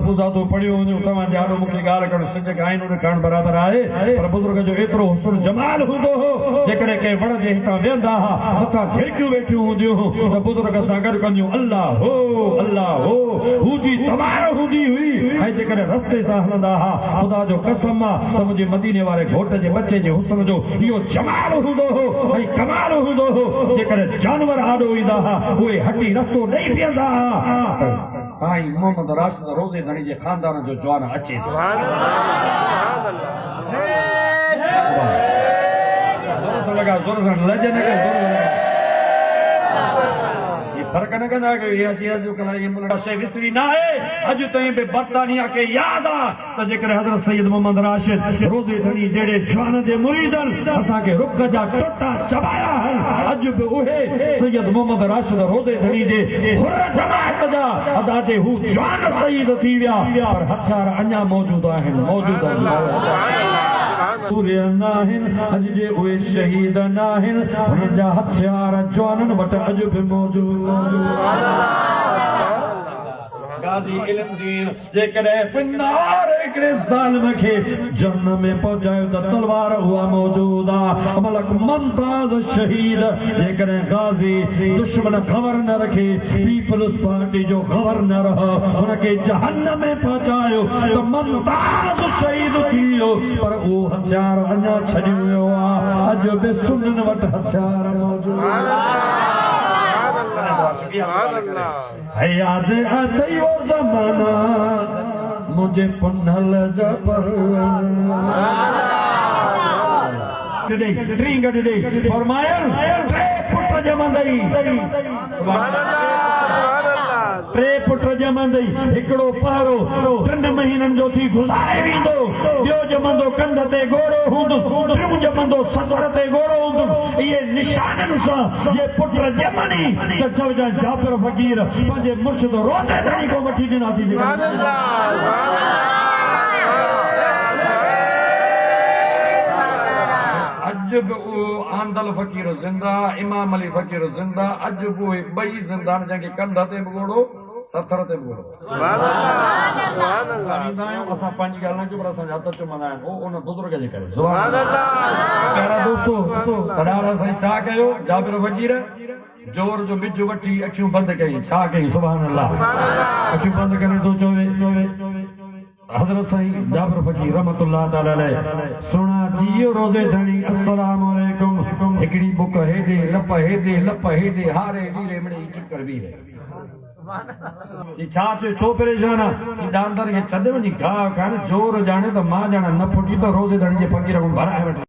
लफ़्ज़ तो पढ़ियो वञो तव्हां जानो मूंखे ॻाल्हि करणु सच गाइनो न करणु बराबरि आहे पर बुज़ुर्ग जो एतिरो हुस्न जमाल हूंदो हो जेकॾहिं कंहिं वण जे हितां वेहंदा हा मथां झिरकियूं वेठियूं हूंदियूं त बुज़ुर्ग सां गॾु कंदियूं अल्लाह हो हू जी तमार हूंदी हुई ऐं जेकॾहिं रस्ते सां हलंदा हा ख़ुदा जो कसम आहे त मुंहिंजे मदीने वारे घोट जे बचे जे हुस्न जो इहो जमाल हूंदो हो ऐं कमाल हूंदो हो जेकॾहिं जानवर आॾो ईंदा हा उहे हटी रस्तो ॾेई बीहंदा हा साईं मोहम्मद राशिद रोज़े धणी जे ख़ानदान जो जवान अचे थो जोर सां लज न कर फर्क न कंदा ये अची जो कला ये मुल्क शे विसरी ना है अज ताईं बि बर्तानिया के याद आ त जेकर हज़रत सैयद मोहम्मद राशिद रोज़े धणी जेड़े जवान जे मुरीदन असा के रुख जा टोटा चबाया है अज बि उहे सैयद मोहम्मद राशिद रोज़े धणी जे हुर जमात जा अदा जे हु जवान शहीद थी विया पर हथियार अञा मौजूद आहिनि सूर्य नाहिन अज जे उहे शहीद नाहिन उन्हनि जा हथियार जवाननि वटि अॼु बि मौजूद गाज़ी इल्म दीन जेकॾहिं फिन्नार हिकिड़े ज़ालिम खे जन्न में पहुचायो त तलवार हुआ मौजूद आहे मलक मुमताज़ शहीद जेकॾहिं गाज़ी दुश्मन ख़बर न रखे पीपल्स पार्टी जो ख़बर न रहो हुनखे जहन्नम में पहुचायो त मुमताज़ शहीद थी वियो पर उहो हथियार अञा छॾियो वियो आहे अॼु बि सुन्ननि वटि हथियार मौजूद याद अथई वो ज़माना मुझे पुनल जा परवाना टी गॾु ॾेई फरमायल टे पुट ॼमंदई टे पुट ॼमंदई हिकिड़ो पहरो 3 महीननि जो थी गुज़ारे वेंदो ॿियो ॼमंदो कंध ते घोड़ो हूंदुसि टियों ॼमंदो सतर ते घोड़ो हूंदुसि इहे निशाननि सां जे पुट ॼमनी त चवजांइ जाबिर फ़क़ीर पंहिंजे मुर्शिद रोज़े धणी खां वठी ॾिना थी अज बि आंदल फ़क़ीर ज़िंदा इमाम अली फ़क़ीर ज़िंदा अज बि उहे ॿई ज़िंदा जंहिंखे कंध ते बि घोड़ो सतर ते बि घोड़ो ईंदा आहियूं असां पंहिंजी ॻाल्हि न कयूं पर असांजा हथ चुमंदा आहिनि उहो उन बुज़ुर्ग जे करे प्यारा दोस्तो तॾहिं असां छा कयो जाबिर फ़क़ीर जोर जो बिज वठी अखियूं बंदि कई छा कई सुभान अल्लाह अखियूं बंदि करे थो चवे हज़रत साईं जाबिर फ़क़ीर रहमतुल्लाह तआला अलैह सुणा जियो रोज़े धणी अस्सलाम वालेकुम हिकड़ी बुक हेदे लप हेदे हारे वीरे मिड़े चक्कर भी है जी छा छो परेशान आहे डांदर के छॾे वञी गाह कान जोर जाने त मां ॼाणा न फुटी त रोज़े धणी जे फ़क़ीर को भराए वठे